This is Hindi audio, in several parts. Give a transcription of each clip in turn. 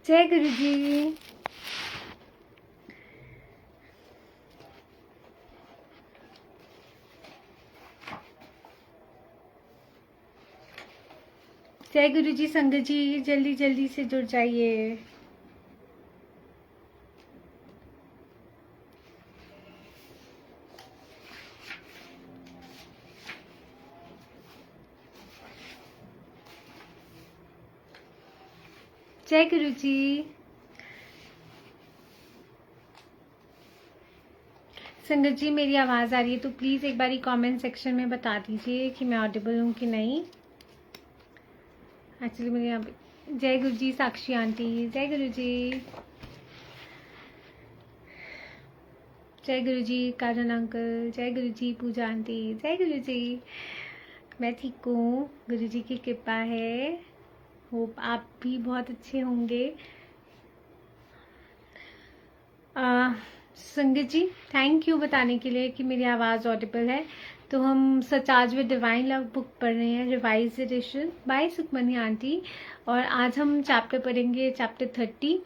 जय गुरु जी। जय गुरु जी। संगत जी जल्दी जल्दी से जुड़ जाइए। जय गुरु जी। संगत जी मेरी आवाज़ आ रही है तो प्लीज़ एक बारी कमेंट सेक्शन में बता दीजिए कि मैं ऑडिबल हूँ कि नहीं। एक्चुअली मेरे यहाँ पे जय गुरु जी। साक्षी आंटी जय गुरु जी। जय गुरु जी। काजन अंकल जय गुरु जी। पूजा आंटी जय गुरु जी। मैं ठीक हूँ, गुरु जी की कृपा है। होप आप भी बहुत अच्छे होंगे। संगत जी थैंक यू बताने के लिए कि मेरी आवाज़ ऑडिबल है। तो हम सचाज विद डिवाइन लव बुक पढ़ रहे हैं, revised edition by Sukhmani aunty. और आज हम चैप्टर पढ़ेंगे, चैप्टर 30।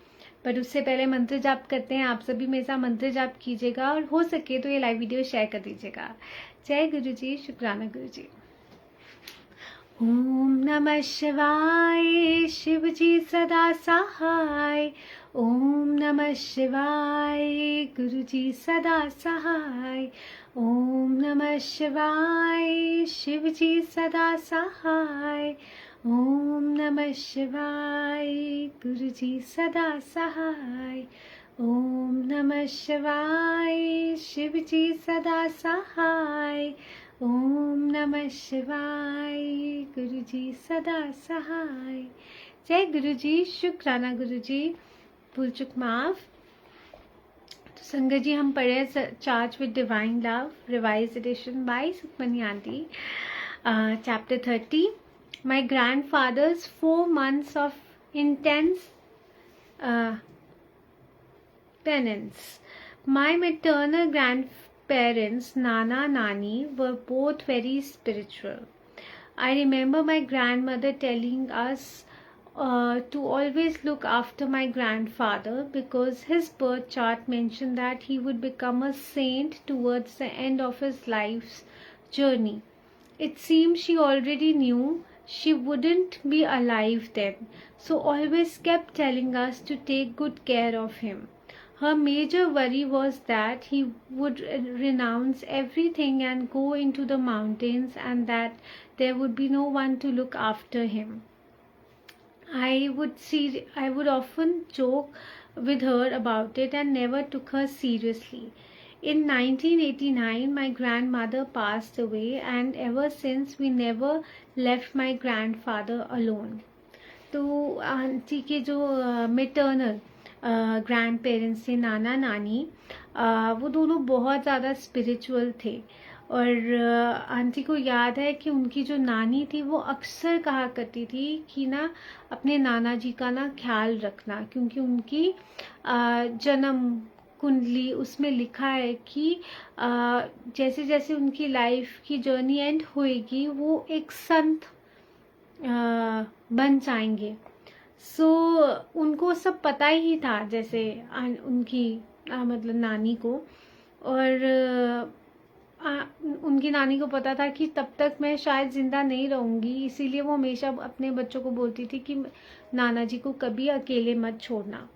पर उससे पहले मंत्र जाप करते हैं। आप सभी मेरे साथ मंत्र जाप कीजिएगा और हो सके तो ये लाइव वीडियो शेयर कर दीजिएगा। जय गुरु जी। शुक्राना गुरु जी। ओम नमः शिवाय। शिव जी सदा सहाय। ओम नमः शिवाय। गुरु जी सदा सहाय। ओम नमः शिवाय। शिव जी सदा सहाय। ओम नमः शिवाय। गुरु जी सदा सहाय। ओम नमः शिवाय। शिव जी सदा सहाय। ओम नमः शिवाय। गुरु जी सदा सहाय। जय गुरु जी। शुक्राना गुरु जी। भूल चुक माफ। तो संगत जी हम पढ़े charged with divine love, revised edition by Sukhmani aunty, chapter 30। My grandfather's 4 months of intense penance. My maternal grandparents, Nana Nani, were both very spiritual. I remember my grandmother telling us to always look after my grandfather because his birth chart mentioned that he would become a saint towards the end of his life's journey. It seems she already knew she wouldn't be alive then, so always kept telling us to take good care of him. Her major worry was that he would renounce everything and go into the mountains and that there would be no one to look after him. I would often joke with her about it and never took her seriously. In 1989, my grandmother passed away and ever since we never left my grandfather alone. तो आंटी के जो मेटर्नल ग्रैंड पेरेंट्स थे, नाना नानी, वो दोनों बहुत ज़्यादा स्पिरिचुअल थे। और आंटी को याद है कि उनकी जो नानी थी वो अक्सर कहा करती थी कि ना अपने नाना जी का ना ख्याल रखना, क्योंकि उनकी जन्म कुंडली उसमें लिखा है कि जैसे जैसे उनकी लाइफ की जर्नी एंड होएगी वो एक संत बन जाएंगे। सो उनको सब पता ही था, जैसे उनकी मतलब नानी को। और उनकी नानी को पता था कि तब तक मैं शायद ज़िंदा नहीं रहूँगी, इसीलिए वो हमेशा अपने बच्चों को बोलती थी कि नाना जी को कभी अकेले मत छोड़ना,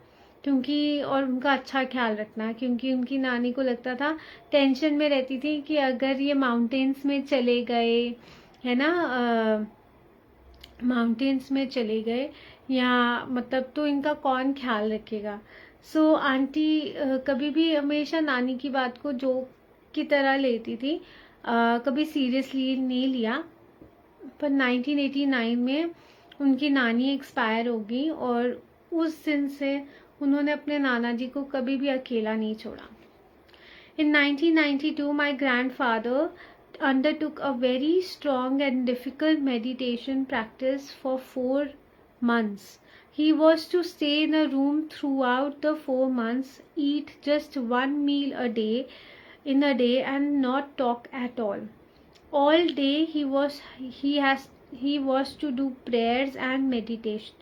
क्योंकि और उनका अच्छा ख्याल रखना, क्योंकि उनकी नानी को लगता था, टेंशन में रहती थी कि अगर ये माउंटेन्स में चले गए, है ना, माउंटेन्स में चले गए या मतलब तो इनका कौन ख्याल रखेगा। सो आंटी कभी भी हमेशा नानी की बात को जोक की तरह लेती थी, कभी सीरियसली नहीं लिया। पर 1989 में उनकी नानी एक्सपायर हो गई और उस दिन से उन्होंने अपने नाना जी को कभी भी अकेला नहीं छोड़ा। In 1992, my grandfather undertook a very strong and difficult meditation practice for 4 months. He was to stay in a room throughout the 4 months, eat just 1 meal a day in a day and not talk at all. All day he was to do prayers and meditation.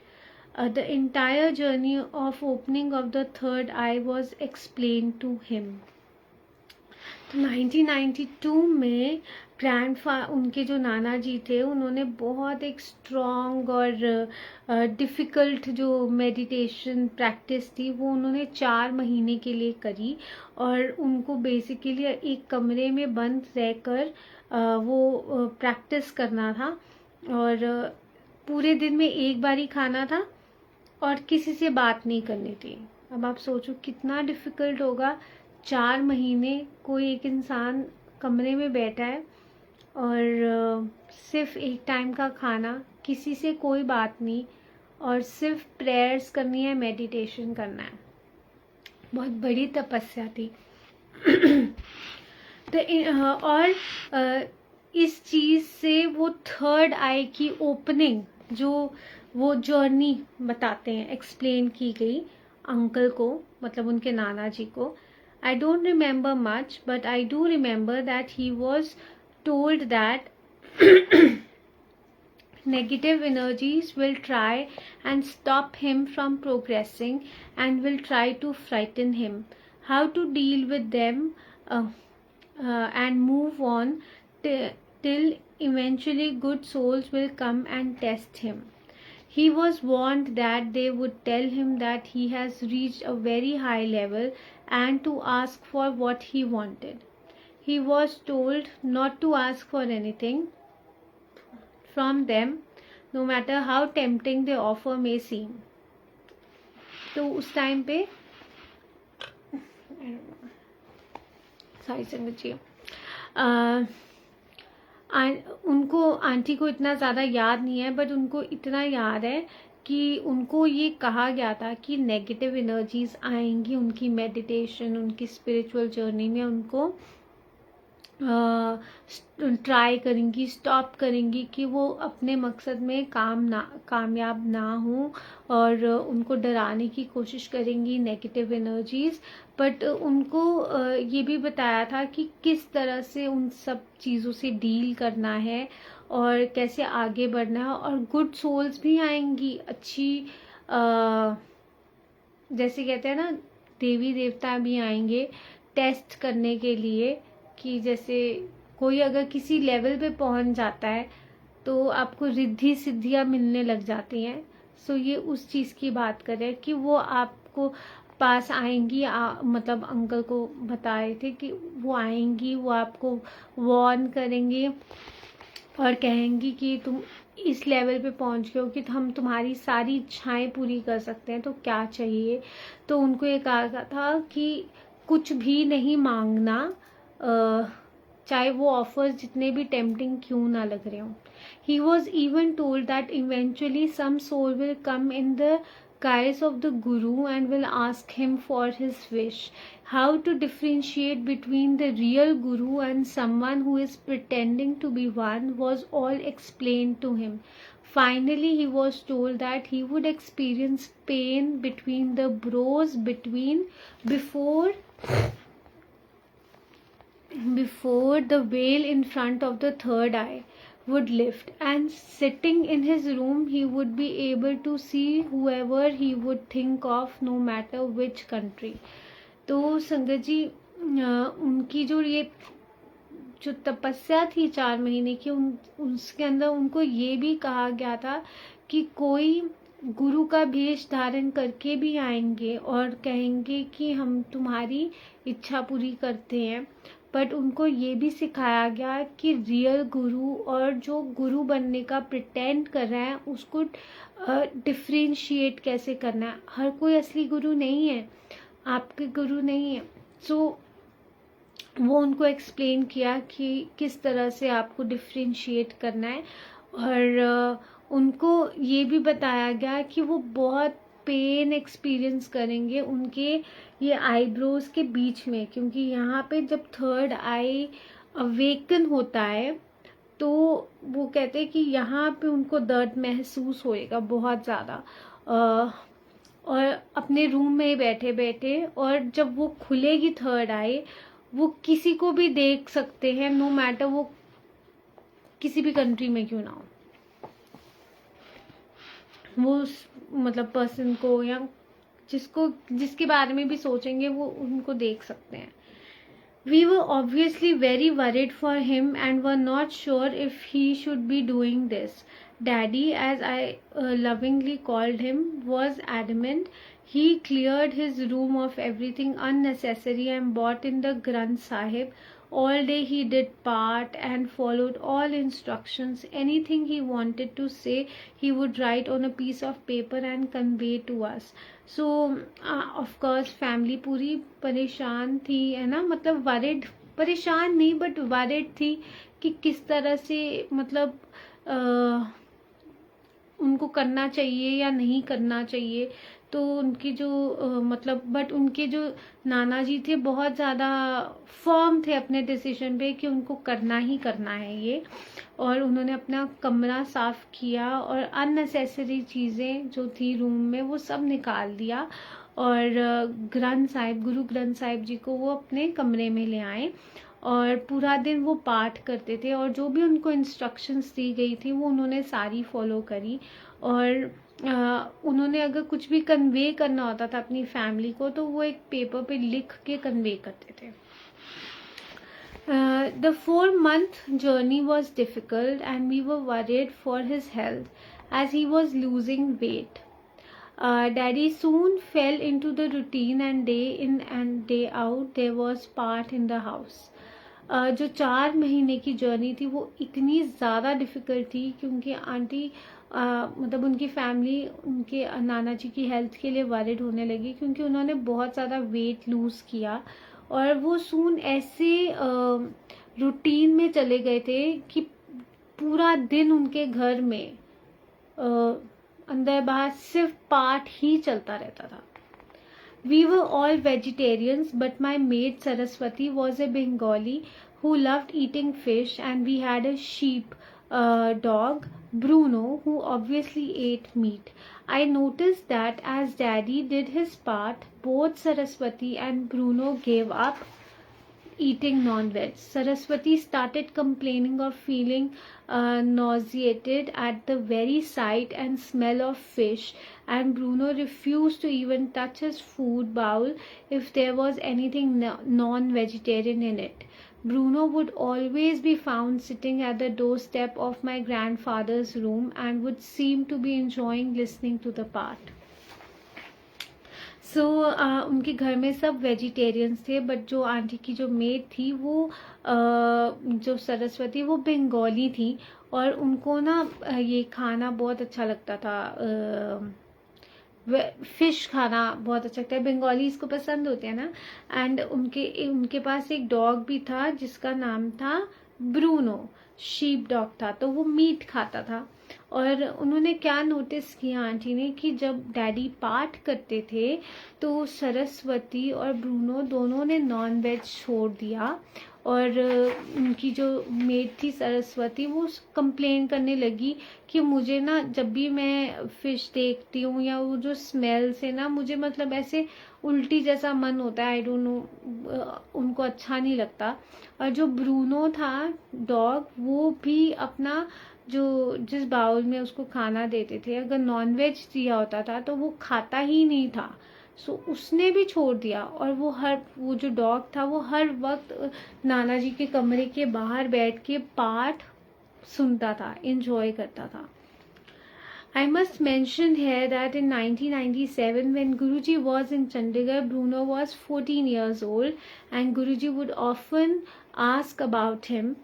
The entire journey of opening of the third eye was explained to him. तो 1992 में उनके जो नाना जी थे उन्होंने बहुत एक स्ट्रॉन्ग और डिफ़िकल्ट जो मेडिटेशन प्रैक्टिस थी वो उन्होंने 4 महीने के लिए करी, और उनको बेसिकली एक कमरे में बंद रहकर वो प्रैक्टिस करना था, और पूरे दिन में एक बार ही खाना था और किसी से बात नहीं करनी थी। अब आप सोचो कितना डिफ़िकल्ट होगा, 4 महीने कोई एक इंसान कमरे में बैठा है और सिर्फ एक टाइम का खाना, किसी से कोई बात नहीं, और सिर्फ प्रेयर्स करनी है, मेडिटेशन करना है। बहुत बड़ी तपस्या थी। तो और इस चीज़ से वो थर्ड आई की ओपनिंग, जो वो जर्नी बताते हैं, एक्सप्लेन की गई अंकल को, मतलब उनके नाना जी को। I don't remember much, but I do remember that he was told that negative energies will try and stop him from progressing and will try to frighten him. How to deal with them and move on till eventually good souls will come and test him. He was warned that they would tell him that he has reached a very high level and to ask for what he wanted. He was told not to ask for anything from them, no matter how tempting the offer may seem. तो उस टाइम पे सॉरी संगत जी, उनको, आंटी को इतना ज़्यादा याद नहीं है, बट उनको इतना याद है कि उनको ये कहा गया था कि नेगेटिव एनर्जीज आएंगी उनकी मेडिटेशन, उनकी स्पिरिचुअल जर्नी में, उनको ट्राई करेंगी, स्टॉप करेंगी कि वो अपने मकसद में कामयाब ना हो, और उनको डराने की कोशिश करेंगी नेगेटिव एनर्जीज। बट उनको ये भी बताया था कि किस तरह से उन सब चीज़ों से डील करना है और कैसे आगे बढ़ना है, और गुड सोल्स भी आएंगी, अच्छी जैसे कहते हैं ना, देवी देवता भी आएंगे टेस्ट करने के लिए, कि जैसे कोई अगर किसी लेवल पे पहुंच जाता है तो आपको रिद्धि सिद्धियाँ मिलने लग जाती हैं। सो ये उस चीज़ की बात करें कि वो आपको पास आएंगी, मतलब अंकल को बताए थे कि वो आएंगी, वो आपको वार्न करेंगी और कहेंगी कि तुम इस लेवल पे पहुंच गए हो कि हम तुम्हारी सारी इच्छाएं पूरी कर सकते हैं, तो क्या चाहिए। तो उनको ये कहा था कि कुछ भी नहीं मांगना, चाहे वो ऑफर्स जितने भी टेम्पटिंग क्यों ना लग रहे हों। He was even told that eventually some soul will come in the guise of the guru and will ask him for his wish. How to differentiate between the real guru and someone who is pretending to be one was all explained to him. Finally, he was told that he would experience pain between the brows before the veil in front of the third eye would lift, and sitting in his room he would be able to see whoever he would think of, no matter which country. तो संगत जी, उनकी जो तपस्या थी 4 महीने की, उसके अंदर उनको ये भी कहा गया था कि कोई गुरु का भेष धारण करके भी आएंगे और कहेंगे कि हम तुम्हारी इच्छा पूरी करते हैं। बट उनको ये भी सिखाया गया कि रियल गुरु और जो गुरु बनने का प्रिटेंड कर रहा है उसको डिफ्रेंशिएट कैसे करना है। हर कोई असली गुरु नहीं है, आपके गुरु नहीं है। सो वो उनको एक्सप्लेन किया कि किस तरह से आपको डिफ्रेंशिएट करना है, और उनको ये भी बताया गया कि वो बहुत पेन एक्सपीरियंस करेंगे उनके ये आईब्रोज के बीच में, क्योंकि यहाँ पे जब थर्ड आई अवेकन होता है तो वो कहते हैं कि यहाँ पे उनको दर्द महसूस होएगा बहुत ज़्यादा, और अपने रूम में ही बैठे बैठे, और जब वो खुलेगी थर्ड आई वो किसी को भी देख सकते हैं, नो मैटर वो किसी भी कंट्री में क्यों ना हो। वो मतलब पर्सन को या जिसके बारे में भी सोचेंगे वो उनको देख सकते हैं. We were obviously very worried for him and were not sure if he should be doing this. Daddy, as I lovingly called him, was adamant. He cleared his room of everything unnecessary and bought in the Granth Sahib. All day he did part and followed all instructions. Anything he wanted to say, he would write on a piece of paper and convey to us. So of course family पूरी परेशान थी, है ना, मतलब वरिड, परेशान नहीं बट वरिड थी कि किस तरह से मतलब उनको करना चाहिए या नहीं करना चाहिए. तो उनकी जो मतलब बट उनके जो नाना जी थे बहुत ज़्यादा फर्म थे अपने डिसीजन पे कि उनको करना ही करना है ये. और उन्होंने अपना कमरा साफ किया और अननेसेसरी चीज़ें जो थी रूम में वो सब निकाल दिया और गुरु ग्रंथ साहिब जी को वो अपने कमरे में ले आए और पूरा दिन वो पाठ करते थे और जो भी उनको इंस्ट्रक्शंस दी गई थी वो उन्होंने सारी फॉलो करी. और उन्होंने अगर कुछ भी कन्वे करना होता था अपनी फैमिली को तो वो एक पेपर पे लिख के कन्वे करते थे. The 4-month journey was difficult and we were worried for his health as he was losing weight. Daddy soon fell into the routine and day in and day out there was part in the house. जो 4 महीने की जर्नी थी वो इतनी ज़्यादा डिफ़िकल्ट थी क्योंकि आंटी मतलब उनकी फैमिली उनके नाना जी की हेल्थ के लिए वरिड होने लगी क्योंकि उन्होंने बहुत ज़्यादा वेट लूज़ किया और वो सून ऐसे रूटीन में चले गए थे कि पूरा दिन उनके घर में अंदर बाहर सिर्फ पाठ ही चलता रहता था. We were all vegetarians, but my maid Saraswati was a Bengali who loved eating fish, and we had a sheep dog, Bruno, who obviously ate meat. I noticed that as Daddy did his part, both Saraswati and Bruno gave up eating non-veg. Saraswati started complaining of feeling nauseated at the very sight and smell of fish, and Bruno refused to even touch his food bowl if there was anything non-vegetarian in it. Bruno would always be found sitting at the doorstep of my grandfather's room and would seem to be enjoying listening to the part. सो उनके घर में सब वेजिटेरियंस थे बट जो आंटी की जो मेड थी वो जो सरस्वती वो बंगाली थी और उनको ना ये खाना बहुत अच्छा लगता था. फिश खाना बहुत अच्छा लगता है, बंगालीज को पसंद होते हैं ना. एंड उनके पास एक डॉग भी था जिसका नाम था ब्रूनो, शीप डॉग था, तो वो मीट खाता था. और उन्होंने क्या नोटिस किया आंटी ने कि जब डैडी पाठ करते थे तो सरस्वती और ब्रूनो दोनों ने नॉन वेज छोड़ दिया और उनकी जो मेड थी सरस्वती वो कंप्लेन करने लगी कि मुझे ना जब भी मैं फ़िश देखती हूँ या वो जो स्मेल से ना मुझे मतलब ऐसे उल्टी जैसा मन होता है. आई डोंट नो, उनको अच्छा नहीं लगता. और जो ब्रूनो था डॉग वो भी अपना जिस बाउल में उसको खाना देते थे अगर नॉनवेज दिया होता था तो वो खाता ही नहीं था. सो उसने भी छोड़ दिया और वो जो डॉग था वो हर वक्त नाना जी के कमरे के बाहर बैठ के पाठ सुनता था, एंजॉय करता था. I must mention here that in 1997 when Guruji was in Chandigarh, Bruno was 14 years old and Guruji would often ask about him.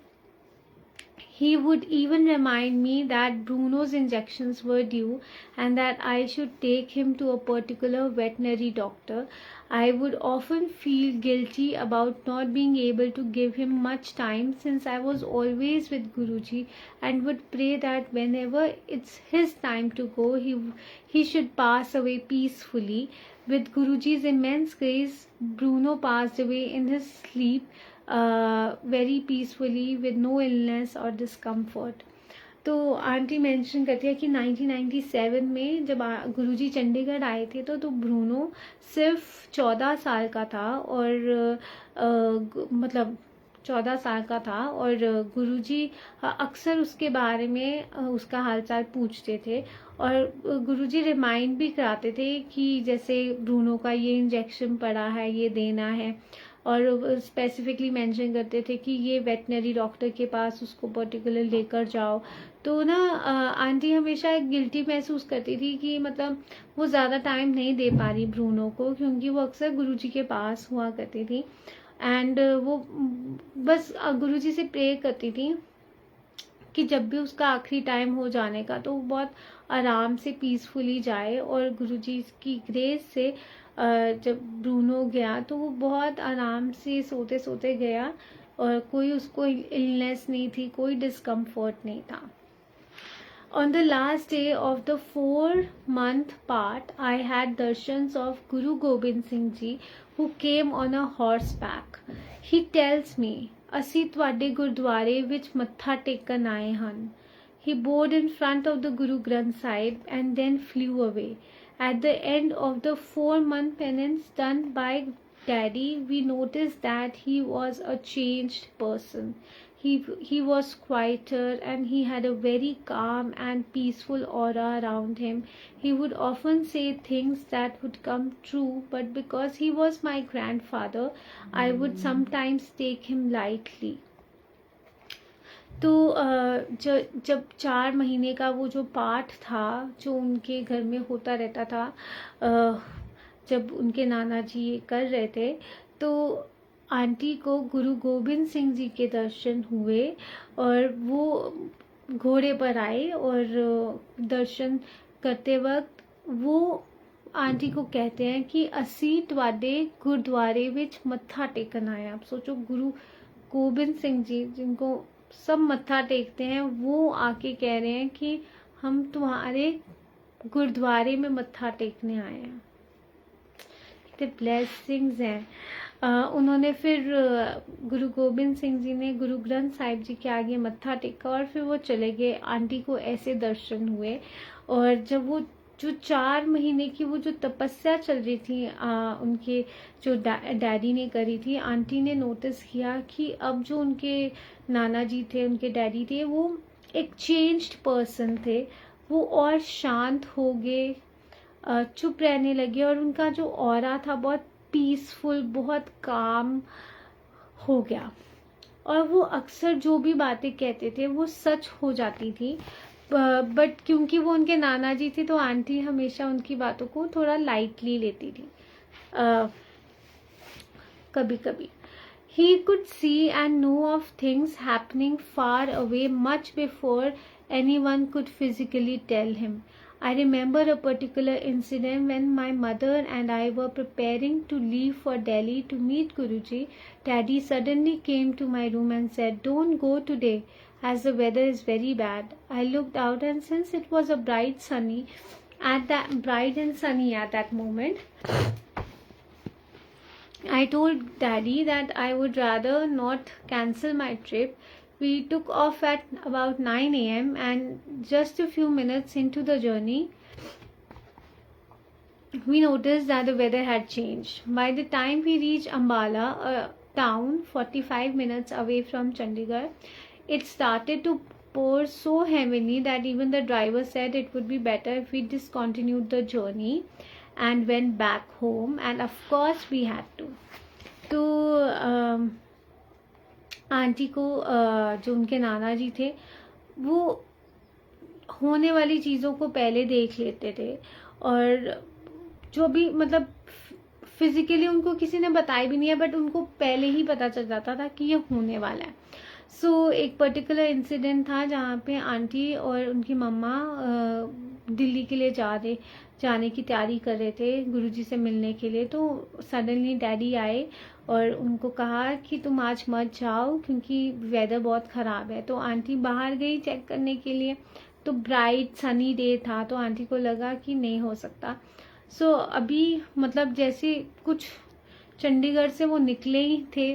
He would even remind me that Bruno's injections were due and that I should take him to a particular veterinary doctor. I would often feel guilty about not being able to give him much time since I was always with Guruji and would pray that whenever it's his time to go, he should pass away peacefully. With Guruji's immense grace, Bruno passed away in his sleep very peacefully with no illness or discomfort. तो आंटी मेंशन करती है कि 1997 में जब गुरुजी चंडीगढ़ आए थे तो ब्रूनो सिर्फ 14 साल का था और मतलब 14 साल का था और गुरुजी अक्सर उसके बारे में उसका हालचाल पूछते थे और गुरुजी रिमाइंड भी कराते थे कि जैसे ब्रूनो का ये इंजेक्शन पड़ा है, ये देना है, और स्पेसिफिकली मेंशन करते थे कि ये वेटनरी डॉक्टर के पास उसको पर्टिकुलर लेकर जाओ। तो ना आंटी हमेशा गिल्टी महसूस करती थी कि मतलब वो ज़्यादा टाइम नहीं दे पा रही ब्रूनो को, क्योंकि वो अक्सर गुरुजी के पास हुआ करती थी एंड वो बस गुरुजी से प्रे करती थी कि जब भी उसका आखिरी टाइम हो जाने का तो वो बहुत आराम से पीसफुली जाए। और गुरुजी की ग्रेस से जब ब्रूनो गया तो वो बहुत आराम से सोते सोते गया और कोई उसको इलनेस नहीं थी, कोई डिस्कम्फर्ट नहीं था। On the last day of the 4-month part, I had darshans of Guru Gobind Singh Ji, who came on a horseback. He tells me, "ਅਸੀਂ ਤੁਹਾਡੇ ਗੁਰਦੁਆਰੇ ਵਿੱਚ ਮੱਥਾ ਟੇਕਣ ਆਏ ਹਨ." He bowed in front of the Guru Granth Sahib and then flew away. At the end of the 4-month penance done by Daddy, we noticed that he was a changed person. He was quieter and he had a very calm and peaceful aura around him. He would often say things that would come true, but because he was my grandfather, I would sometimes take him lightly. तो जब 4 महीने का वो जो पाठ था जो उनके घर में होता रहता था, जब उनके नाना जी ये कर रहे थे, तो आंटी को गुरु गोबिंद सिंह जी के दर्शन हुए और वो घोड़े पर आए और दर्शन करते वक्त वो आंटी को कहते हैं कि असी तुहाडे गुरुद्वारे विच मत्था टेकन आए। आप सोचो, गुरु गोबिंद सिंह जी जिनको सब मत्था टेकते हैं, वो आके कह रहे हैं कि हम तुम्हारे गुरुद्वारे में मत्था टेकने आए हैं। कितने ब्लेसिंग्स हैं। उन्होंने फिर गुरु गोबिंद सिंह जी ने गुरु ग्रंथ साहिब जी के आगे मत्था टेका और फिर वो चले गए। आंटी को ऐसे दर्शन हुए और जब वो जो 4 महीने की वो जो तपस्या चल रही थी उनके जो डैडी ने करी थी, आंटी ने नोटिस किया कि अब जो उनके नाना जी थे, उनके डैडी थे, वो एक चेंज्ड पर्सन थे। वो और शांत हो गए, चुप रहने लगे और उनका जो ऑरा था बहुत पीसफुल, बहुत काम हो गया और वो अक्सर जो भी बातें कहते थे वो सच हो जाती थी। बट क्योंकि वो उनके नाना जी थे तो आंटी हमेशा उनकी बातों को थोड़ा लाइटली लेती थी कभी कभी। He could see and know of things happening far away much before anyone could physically tell him. I remember a particular incident when my mother and I were preparing to leave for Delhi to meet Guruji. Daddy suddenly came to my room and said, "Don't go today as the weather is very bad." I looked out and since it was a bright and sunny at that moment, I told Daddy that I would rather not cancel my trip. We took off at about 9 a.m. and just a few minutes into the journey, we noticed that the weather had changed. By the time we reached Ambala, a town 45 minutes away from Chandigarh, it started to pour so heavily that even the driver said it would be better if we discontinued the journey and went back home, and of course we had to. तो आंटी को जो उनके नाना जी थे वो होने वाली चीज़ों को पहले देख लेते थे और जो भी मतलब फिजिकली उनको किसी ने बताया भी नहीं है बट उनको पहले ही पता चल जाता था कि ये होने वाला है। सो एक पर्टिकुलर इंसिडेंट था जहाँ पे आंटी और उनकी मम्मा दिल्ली के लिए जाने की तैयारी कर रहे थे गुरुजी से मिलने के लिए। तो सडनली डैडी आए और उनको कहा कि तुम आज मत जाओ क्योंकि वेदर बहुत ख़राब है। तो आंटी बाहर गई चेक करने के लिए, तो ब्राइट सनी डे था तो आंटी को लगा कि नहीं हो सकता। सो अभी मतलब जैसे कुछ चंडीगढ़ से वो निकले ही थे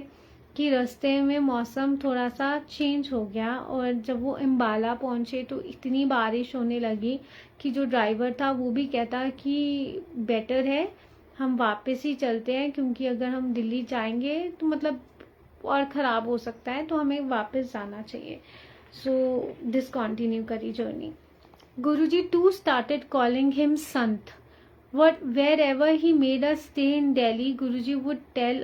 कि रास्ते में मौसम थोड़ा सा चेंज हो गया और जब वो अम्बाला पहुंचे तो इतनी बारिश होने लगी कि जो ड्राइवर था वो भी कहता कि बेटर है हम वापस ही चलते हैं क्योंकि अगर हम दिल्ली जाएंगे तो मतलब और ख़राब हो सकता है, तो हमें वापस जाना चाहिए. सो डिसकंटिन्यू करी journey. Guruji too started calling him Sant. Wherever he made us stay in Delhi, Guruji would tell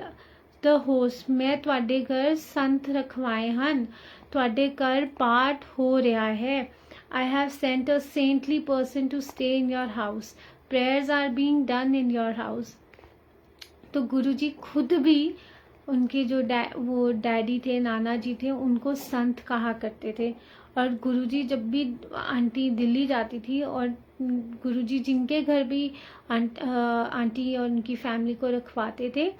the host, मैं ਤੁਹਾਡੇ ਘਰ ਸੰਤ ਰਖਵਾਏ ਹਨ, ਤੁਹਾਡੇ ਘਰ ਪਾਠ ਹੋ ਰਿਹਾ ਹੈ. I have sent a saintly person to stay in your house. Prayers are being done in your house. तो गुरुजी खुद भी उनके जो वो डैडी थे, नाना जी थे, उनको संत कहा करते थे. और गुरुजी जब भी आंटी दिल्ली जाती थी और गुरुजी जिनके घर भी आंटी और उनकी फैमिली को रखवाते थे,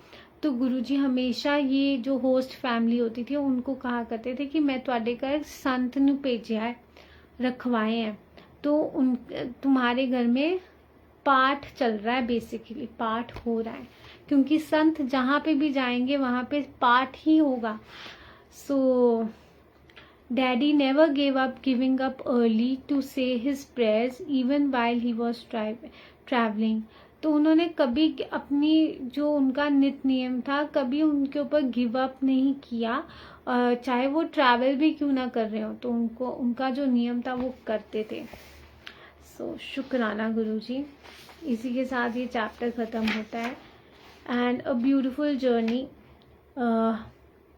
तो गुरुजी हमेशा ये जो होस्ट फैमिली होती थी उनको कहा करते थे कि मैं ਤੁਹਾਡੇ घर संत ਨੂੰ भेजा है, रखवाए हैं. तो तुम्हारे घर में पाठ चल रहा है, बेसिकली पाठ हो रहा है, क्योंकि संत जहाँ पे भी जाएंगे वहाँ पे पाठ ही होगा. सो Daddy never gave up giving up early to say his prayers even while he was traveling. तो उन्होंने कभी अपनी जो उनका नित्य नियम था कभी उनके ऊपर गिव अप नहीं किया, चाहे वो ट्रैवल भी क्यों ना कर रहे हो, तो उनका जो नियम था वो करते थे. सो शुक्राना गुरुजी. इसी के साथ ये चैप्टर ख़त्म होता है. And a beautiful journey.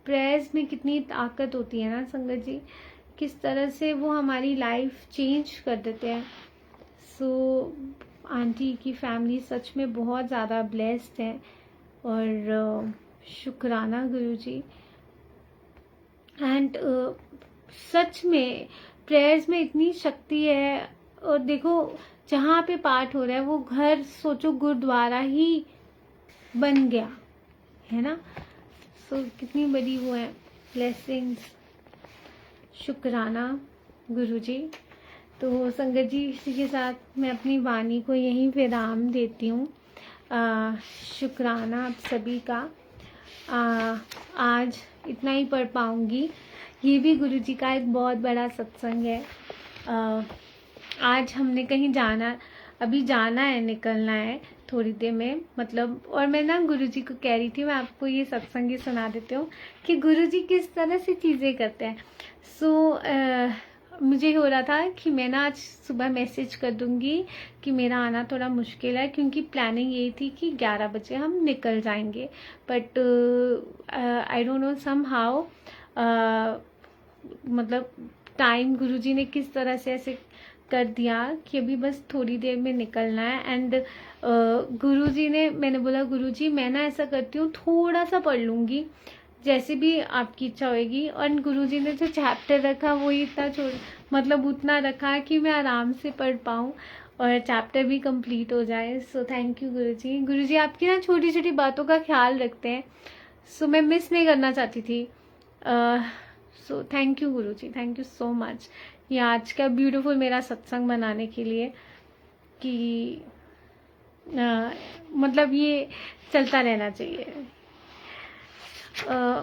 Prayers में कितनी ताकत होती है ना संगत जी, किस तरह से वो हमारी लाइफ चेंज कर देते हैं. सो आंटी की फैमिली सच में बहुत ज़्यादा ब्लेस्ड है. और शुक्राना गुरुजी. एंड सच में प्रेयर्स में इतनी शक्ति है. और देखो जहाँ पे पाठ हो रहा है वो घर सोचो गुरुद्वारा ही बन गया है ना. सो कितनी बड़ी वो है ब्लेसिंग्स. शुक्राना गुरुजी. तो संगत जी इसी के साथ मैं अपनी वाणी को यहीं विराम देती हूँ. शुक्राना आप सभी का. आज इतना ही पढ़ पाऊँगी. ये भी गुरुजी का एक बहुत बड़ा सत्संग है. आज हमने कहीं अभी जाना है, निकलना है थोड़ी देर में, मतलब. और मैं ना गुरुजी को कह रही थी मैं आपको ये सत्संग ही सुना देती हूँ कि गुरुजी किस तरह से चीज़ें करते हैं. मुझे हो रहा था कि मैं ना आज सुबह मैसेज कर दूँगी कि मेरा आना थोड़ा मुश्किल है, क्योंकि प्लानिंग यही थी कि 11 बजे हम निकल जाएंगे. But I don't know somehow, मतलब टाइम गुरुजी ने किस तरह से ऐसे कर दिया कि अभी बस थोड़ी देर में निकलना है. एंड गुरुजी ने, मैंने बोला गुरुजी मैं ना ऐसा करती हूँ थोड़ा सा पढ़ लूँगी, जैसे भी आपकी इच्छा होएगी. और गुरुजी ने जो चैप्टर रखा वही इतना मतलब उतना रखा कि मैं आराम से पढ़ पाऊँ और चैप्टर भी कंप्लीट हो जाए. सो थैंक यू गुरुजी. गुरुजी आपकी ना छोटी छोटी बातों का ख्याल रखते हैं. सो मैं मिस नहीं करना चाहती थी. So thank you Guruji, thank you so much ये आज का ब्यूटीफुल मेरा सत्संग बनाने के लिए. कि मतलब ये चलता रहना चाहिए.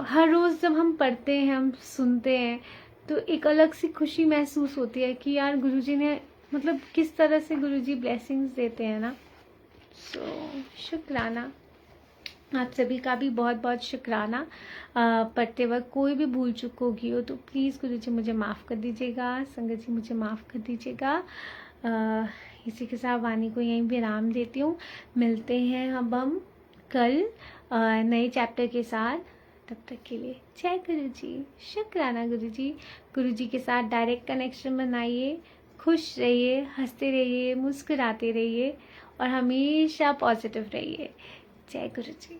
हर रोज़ जब हम पढ़ते हैं, हम सुनते हैं, तो एक अलग सी खुशी महसूस होती है कि यार गुरुजी ने, मतलब किस तरह से गुरुजी ब्लेसिंग्स देते हैं ना. सो शुक्राना आप सभी का भी बहुत बहुत शुक्राना. पढ़ते वक्त कोई भी भूल चूक होगी हो तो प्लीज़ गुरुजी मुझे माफ़ कर दीजिएगा. संगत जी मुझे माफ़ कर दीजिएगा. इसी के साथ वाणी को यहीं विराम देती हूँ. मिलते हैं हम कल नए चैप्टर के साथ. तब तक के लिए जय गुरुजी. शुक्राना गुरुजी. गुरुजी के साथ डायरेक्ट कनेक्शन बनाइए. खुश रहिए, हंसते रहिए, मुस्कुराते रहिए और हमेशा पॉजिटिव रहिए. जय गुरुजी.